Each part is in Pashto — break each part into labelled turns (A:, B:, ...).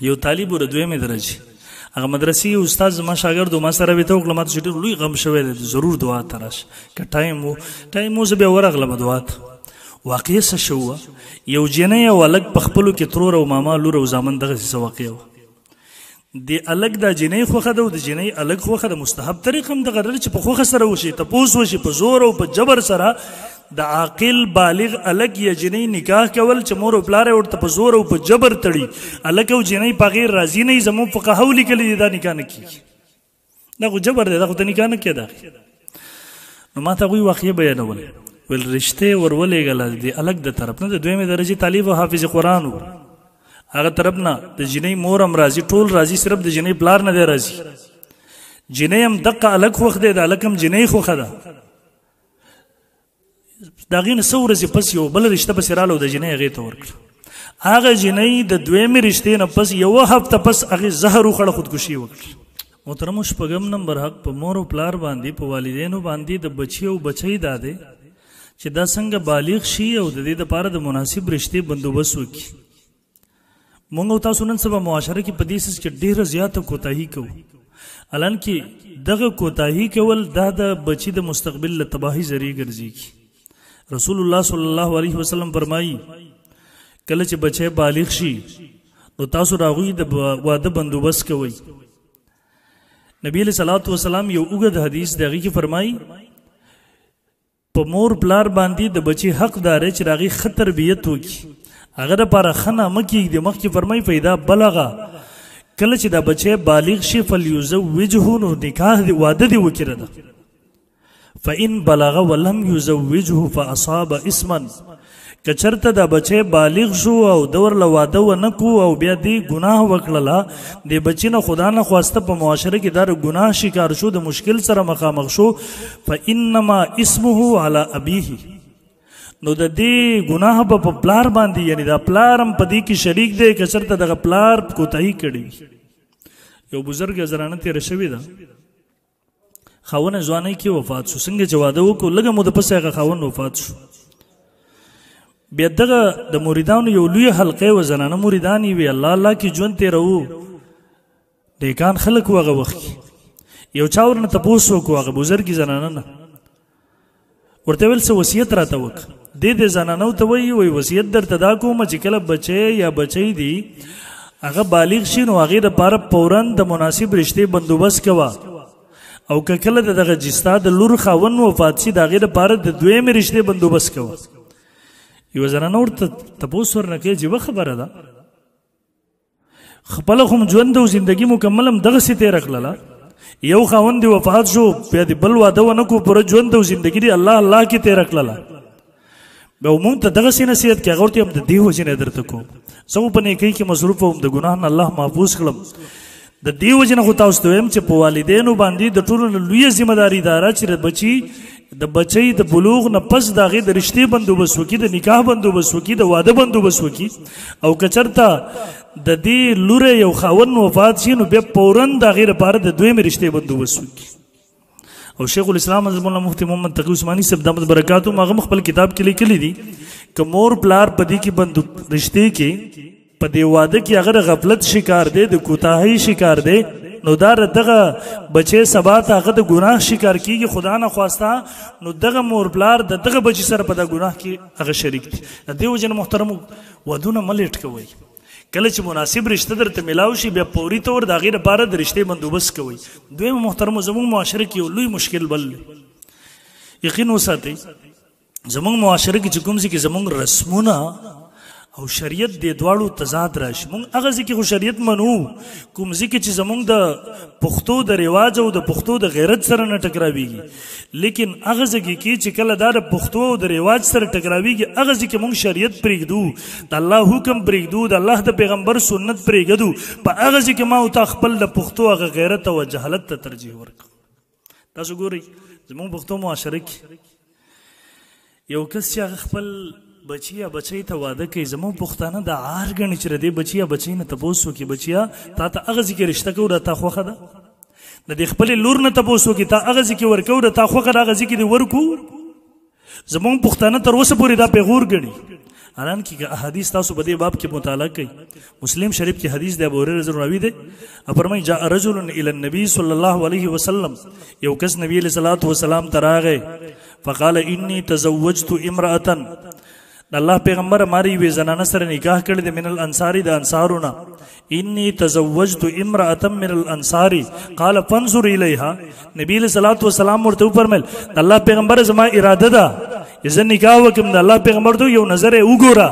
A: یو طالب ور دویمه درجه هغه مدرسې استاد زما شاګرد ما سره وته وکړه ماته چې ډېر لوی غم شوی دی ضرور دعا ته راشه که ټایم و زه بیا ورغلم دعا ته واقع څه شوه یو جنۍ او هلک په خپلو کې ترور او ماما لور او زامن دغسې څه واقع وه د هلک دا جنۍ خوښه ده او د جنۍ هلک خوښه ده مستحب طریق هم دغه ده چې په خوښه سره وشي تپوس وشي په زور او په جبر سره د عاقل بالغ هلک یا جنۍ نکاح کول چې مور او پلار یې ورته په زور او په جبر تړي هلک او جنۍ په غیر راضي نه وي زموږ فقهاو لیکلي دي دا نکاح نه کېږي دا خو جبر دی دا خو ته نکاح نه کېده نو ما ته هغوی واقعه بیانول ویل رشتې ور ولېږله د هلک د طرف نه د دویمې درجې طالب او حافظ قرآن و هغه طرف نه د جنۍ مور هم راځي ټول راځي صرف د جنۍ پلار نه دی راځي جنۍ هم دقه هلک خوښ دی د هلک هم جنۍ خوښه ده د هغې نه څه ورځې پس یو بله رشته پسې راله او د جنۍ هغې ته ورکړه هغه جنۍ د دویمې رشتې نه پس یوه هفته پس هغې زهر وخوړه خودکشي وکړه محترمو شپږم نمبر حق په مور او پلار باندې په والدینو باندې د بچي او بچۍ دا دی چې دا څنګه بالغ شي او د دې دپاره د مناسب رشتې بندوبست وکړي مونږ او تاسو نن سبا معاشره کې په دې سیس کې ډېره زیاته کوتاهي کوو حالانکې دغه کوتاهي کول دا د بچي د مستقبل له تباهي ذریعه ګرځېږي رسول الله صلی الله علیه وسلم فرمایي کله چې بچی بالغ شي نو تاسو د هغوی د واده بندوبست کوئ نبی علیه صلات وسلام یو اوږد حدیث د هغې کې فرمایي په مور پلار باندې د بچي حق دا دی چې د هغې ښه تربیت وکړي هغه دپاره ښه نامه کېږدي مخکې فرمایي فاذا بلغه کله چې دا بچی بالغ شي فلیزوجه نو نکاح واده دې وکړه ده فإن بلغ ولم يزوجه فأصاب اسما کچرته دا بچی بالغ شو او دور له واده ونه کو او بیا دې ګناه وکړله د بچي نه خدا نه خواسته په معاشره کې دا ګناه شکار شو د مشکل سره مخامخ شو فإنما اسمه على أبيه نو د دې ګناه به په پلار باندې یعنی دا پلار هم په دې کې شریک دی کچرته دغه پلار کوتاهي کړې یو بزرګ زنانه تېره شوې ده خاوند ځوانۍ کې وفات شو څنګه چې واده وکړو لږه موده پسې هغه خاوند وفات شو بیا دغه د مریدانو یو لویه حلقه وه زنانه مریدان یې وي الله الله کې ژوند تېروو نیکان خلک و هغه وخت کې یو چا ورنه تپوس وکړو هغه بزرګې زنانه نه ورته ویل څه وصیت راته وکړه دې زنانو ته وایي وصیت درته دا کومه چې کله بچی یا بچی دي هغه بالغ شي نو هغې دپاره فورا د مناسب رشتې بندوبست کوه او که کله د دغه جستا د لور خاوند وفات شي د هغې دپاره د دویمې رشتې بندوبست کوه یوه زنانه ورته تپوس ورنه کوي عجیبه خبره ده خپله خو ژوند او زندګي مکمل هم دغسې تېره کړله یو خاوند دې وفات شو بیا دې بل واده ونه کړو پوره ژوند او زندګي دې الله الله کې تېره کړله بیا مونږ ته دغسې نصیحت کې هغه ورته هم د دې وجې نه درته کوم زه خو په نیکۍ کې مصروف وم د ګناه نه الله محفوظ کړم د دې وجې نه خو تاسو ته وایم چې په والدینو باندې د ټولو نه لویه ذمه داري دا ده چې د بچی د بلوغ نه پس د هغې د رشتې بندوبست وکړي د نکاح بندوبست وکړي د واده بندوبست وکړي او که چېرته د دې لوره یو خاوند وفات شي نو بیا فورا د هغې لپاره د دویمې رشتې بندوبست وکړي او شیخ الاسلام حضرت مولانا مفتی محمد تقی عثماني صاحب دامت برکاتهم هغه خپل کتاب کې لیکلي دي که مور پلار په دې کې رشتې کې په دې واده کې هغه د غفلت شکار دی د کوتاهۍ شکار دی نو دا دغه بچی سبا ته هغه د ګناه شکار کېږي خدا نه خواسته نو دغه مور پلار د دغه بچي سره په دغه ګناه کې هغه شریک دي د دې وجې نه محترمو ودونه مه لیټ کوئ کله چې مناسب رشته درته میلاو شي بیا فوري طور د هغې لپاره د رشتې بندوبست کوئ دویمه محترمو زموږ معاشره کې یو لوی مشکل بل دی یقین وساتئ زموږ معاشره کې چې کوم ځای کې زموږ رسمونه او شریعت دې دواړو تضاد راشي مونږ هغه ځای کې خو شریعت منو کوم ځای کې چې زموږ د پښتو د رواج او د پښتو د غیرت سره نه ټکراویږي لیکن هغه ځای کې چې کله دا د پښتو او د رواج سره ټکراویږي هغه ځای کې مونږ شریعت پرېږدو د الله حکم پرېږدو د الله د پیغمبر سنت پرېږدو په هغه ځای کې ما او تا خپل د پښتو هغه غیرت او جهالت ته ترجیح ورکړو تاسو ګورئ زموږ پښتو معاشره کې یو کس چې هغه خپل بچی یا بچی ته واده کوي زموږ پښتانه د عار ګڼي چې د دې بچی یا بچی نه تپوس وکړي بچیه تا ته هغه ځای کې رشته کوو دا تا خوښه ده د دې خپلې لور نه تپوس وکړي تا هغه ځای کې ورکوو د تا خوښه ده هغه ځای کې دې ورکو زموږ پښتانه تر اوسه پورې دا پیغور ګڼي حالانکه که احادیث تاسو په دې باب کې مطالعه کوي مسلم شریف کې حدیث د ابو هريره رضی الله عنه دی فرمایي جاء رجل الى النبي صلى الله عليه وسلم یو کس نبی علیہ الصلوۃ والسلام تراغه فقال اني تزوجت امراه الله پیغمبر ماری وی زنانه سره نکاح کړی د من الانصاری د انصارونه انی تزوجت امراه من الانصاری قال فانظر الیها نبی علیہ الصلوۃ والسلام ورته فرمایل الله پیغمبر زما اراده ده اذن نکاح وکم د الله پیغمبر ته یو نظر وګوره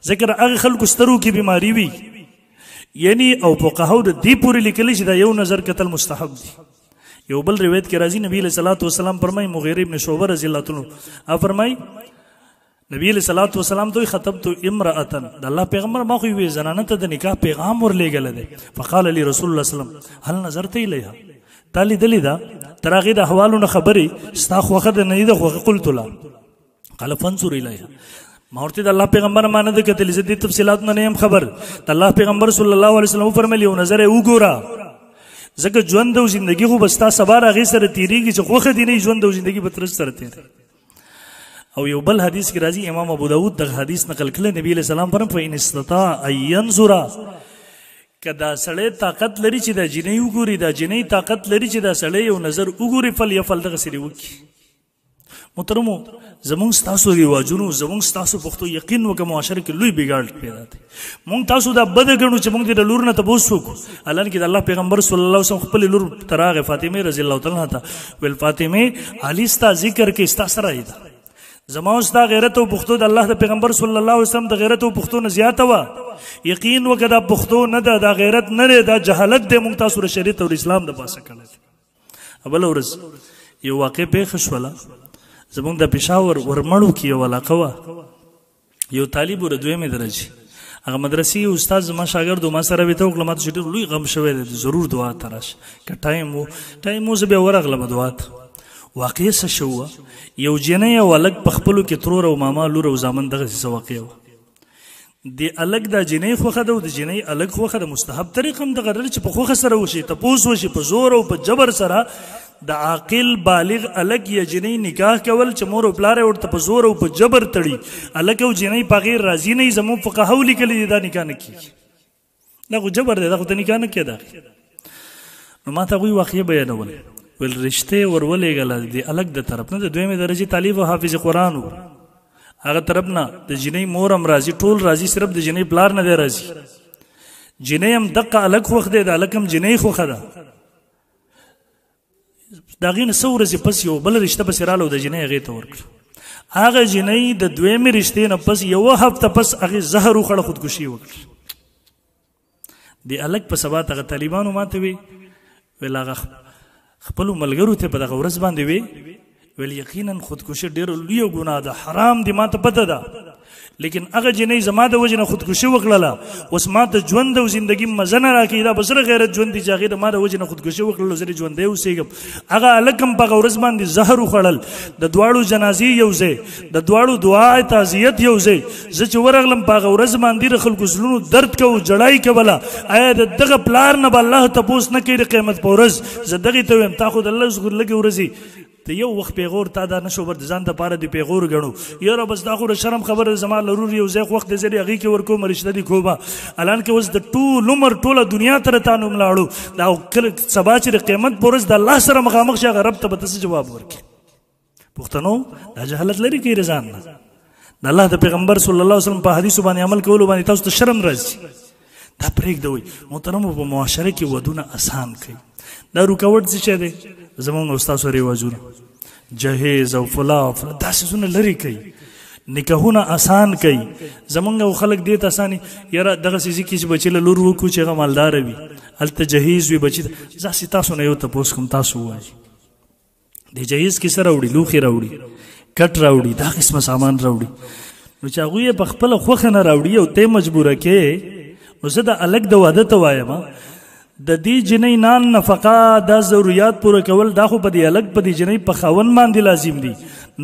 A: ذکر هغه خلکو سترو کې بیماری وی یعنی او فقهاو د دې پوری لیکل چې دا یو نظر قتل مستحب دی یو بل روایت کې راځي نبی علیہ الصلوۃ والسلام فرمایي مغیره ابن شعبہ رضی الله عنه فرمایي نبی علیہ الصلوۃ والسلام ته خطبت امراه د الله پیغمبر ما خو وی زنانه ته د نکاح پیغام ورلېګل دی فقال لي رسول الله صلی الله علیه وسلم هل نظرت الیها تالی دلی دا تراغی د احوالونو خبري ستا خوخه د نه د خوخه قلت لا قال فانظر الیها ما ورته د الله پیغمبر مانه د کتل زدي تفصيلات نه هم خبر د الله پیغمبر صلی الله علیه وسلم فرمایلی یو نظر وګوره زکه ژوند او ژوندۍ خو بستا سبا راغی سره تیریږي چې خوخه دی نه ژوند او ژوندۍ به تر سره تیر او یو بل حدیث کې راځي امام ابو داود د حدیث نقل کړي نبی علیہ السلام فرمایي فإن استطاع ان ينظر کدا سړی طاقت لري چې د جنۍ وګوري د جنۍ طاقت لري چې د سړی یو نظر وګوري فل يفل دغه سری وکي محترمو زمونږ تاسو رواجونو زمونږ تاسو پښتو یقین وکړه معاشره کې لوی بګاړ پیدا دي مونږ تاسو دا بد غنو چې مونږ د لور نه تاسو کو الان کې د الله پیغمبر صلی الله علیه وسلم خپل لور تراغه فاطمه رضی الله تعالی عنها ول فاطمه علی ستا ذکر کې ستا سره ایدا زما ستا غیرت او پښتو د الله د پیغمبر صلی الله علیه وسلم د غیرت او پښتو نه زیاته وا یقین وکړه پښتو نه د غیرت نه د جهالت د مونږ تاسو شریعت او اسلام د پاسه کړل ابل ورځ یو واقع په خشوله زمونږ د پېښور ورمړو کې یو علاقه وه یو طالب ور دویمې درجې هغه مدرسې استاد زما شاګرد ما سره ویته وکړه ماته چې ډېر لوی غم شوی دی ضرور دعا ته راشه که ټایم و زه بیا ورغلم دعا ته واقع څه شوه یو جنۍ او هلک په خپلو کې ترور او ماما لور او زامن دغسې څه واقع وه د هلک دا جنۍ خوښه ده او د جنۍ هلک خوښه ده مستحب طریق هم دغه چې په خوښه سره وشي تپوس وشي په زور او په جبر سره د عاقل بالغ هلک یا جنۍ نکاح کول چې مور او پلار یې ورته په زور او په جبر تړي هلک او جنۍ په غیر راضي نه وي زموږ فقهاو لیکلي دي دا نکاح نه کېږي دا خو جبر دی دا خو ته نکاح نه کېده نو ما ته هغوی واقعه بیانول ول رشتې ورولېږله د هلک د طرف نه د دویمې درجې طالب او حافظ قرآن و هغه طرف نه د جنۍ مور هم راځي ټول راځي صرف د جنۍ پلار نه دی راځي جنۍ هم دقه هلک خوښ دی د هلک هم جنۍ خوښه ده د هغې نه څه ورځې پس یو بله رشته پسې راله او د جنۍ هغې ته ورکړه هغه جنۍ د دویمې رشتې نه پس یوه هفته پس هغې زهر وخوړه خودکشي وکړه د هلک په سبا هغه طالبانو ماته وی ویل هغه خپلو ملګرو ته په دغه ورځ باندې وی ویل یقینا خودکشي ډېره لویه ګناه ده حرام دي ما ته پته ده لیکن هغه جنۍ زما د وجې نه خودکشي وکړله اوس ما ته ژوند او زندګي مزه نه راکوي دا به زره غیرت ژوند دي چې هغې د ما د وجې نه خودکشي وکړله زه ژوندی اوسېږم هغه هلک هم په هغه ورځ باندې زهر وخوړل د دواړو جنازې یو ځای د دواړو دعا تعزیت یو ځای زه چې ورغلم په هغه ورځ باندې د خلکو زړونو درد کو جړای کوله آیا د دغه پلار نه به الله تپوس نه کوي د قیامت په ورځ زه دغې ته ویم تا خو د الله څخه لږې ورځې ته یو وخت پیغور تا دا نشو بر د ځان دپاره د پیغور ګڼو یاره بس دا خو د شرم خبره زما لرور یو ځای وخت دی زه دې هغې کې ورکوم رشته دې کومه الان کې اوس د ټول عمر ټوله دنیا ته راته نوم لاړو دا کله سبا چې د قیامت په ورځ د الله سره مخامخ شي هغه رب ته به ته څه جواب ورکړي پښتنو دا جهالت لري کوي رضان نه د الله د پیغمبر صلی الله علیه وسلم په حدیثو باندې عمل کولو باندې تاسو ته شرم راځي دا پرېږدوئ محترمو په معاشره کې ودونه اسان کوي دا رکاوټ څه شی دی زموږ استاسو رواجونه جهیز او فلا دا څیزونه لرې کوي نکاحونه اسان کوي زمونږ خلک دې ته اساني یاره دغه څیزې کې چې بچي له لور وکړو چې هغه مالداره وي هلته جهیز وي بچي زه هسې تاسو نه یو تپوس کوم تاسو ووایي د جهیز کې څه راوړي لوښي راوړي کټ راوړي دا قسمه سامان راوړي نو چې هغوی یې په خپله خوښه نه راوړي او ته مجبوره کې نو زه د هلک د واده ته وایم د دې جنۍ نان نفقه دا ضرورت پوره کول دا خو په دې هلک په دې جنۍ په خاوند باندې لازم دي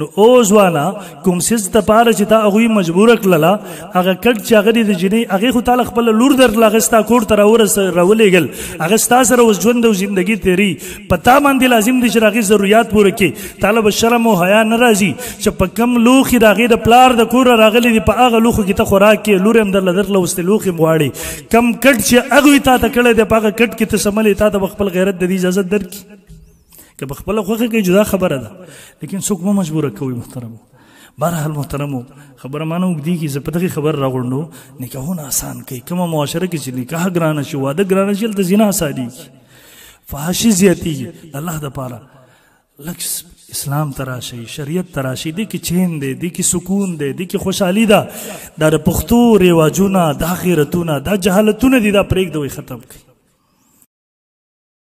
A: نو اوس والا کوم سیس ته پاره چې تا هغوی مجبور کړله هغه کټ چې هغه د جنۍ هغې خو تاله خپله لور درکړه هغه ستا کور ته راولېږل هغه ستا سره اوس ژوند او زندګي تېري په تا باندې لازم دی چې د هغې ضروریات پوره کړي تاله به شرم او حیا نه راځي چې په کم لوښي د هغې د پلار د کوره راغلی دي په هغه لوښو کې ته خوراک کې لور هم درله درکړله اوس ته لوښي هم غواړې کم کټ چې هغوی تا ته کړی دی په هغه کټ کې ته سملې تا ته به خپل غیرت د دې اجازت درکړي که په خپله خوښه کوي جدا خبره ده لیکن څوک مه مجبوره کوي محترمو بهرحال محترمو خبره مانه اوږدېږي زه په دغې خبر راغونډو نکاحونه آسان کوي کومه معاشره کې چې نکاح ګرانه شي واده ګرانه شي هلته زنا آسانېږي فحاشي زیاتېږي د الله دپاره لږ اسلام ته راشئ شریعت ته راشئ دې کې چین دی دې کې سکون دی دې کې خوشحالي ده دا د پښتو رواجونه دا غیرتونه دا جهالتونه دي دا پرېږدوئ ختم کړئ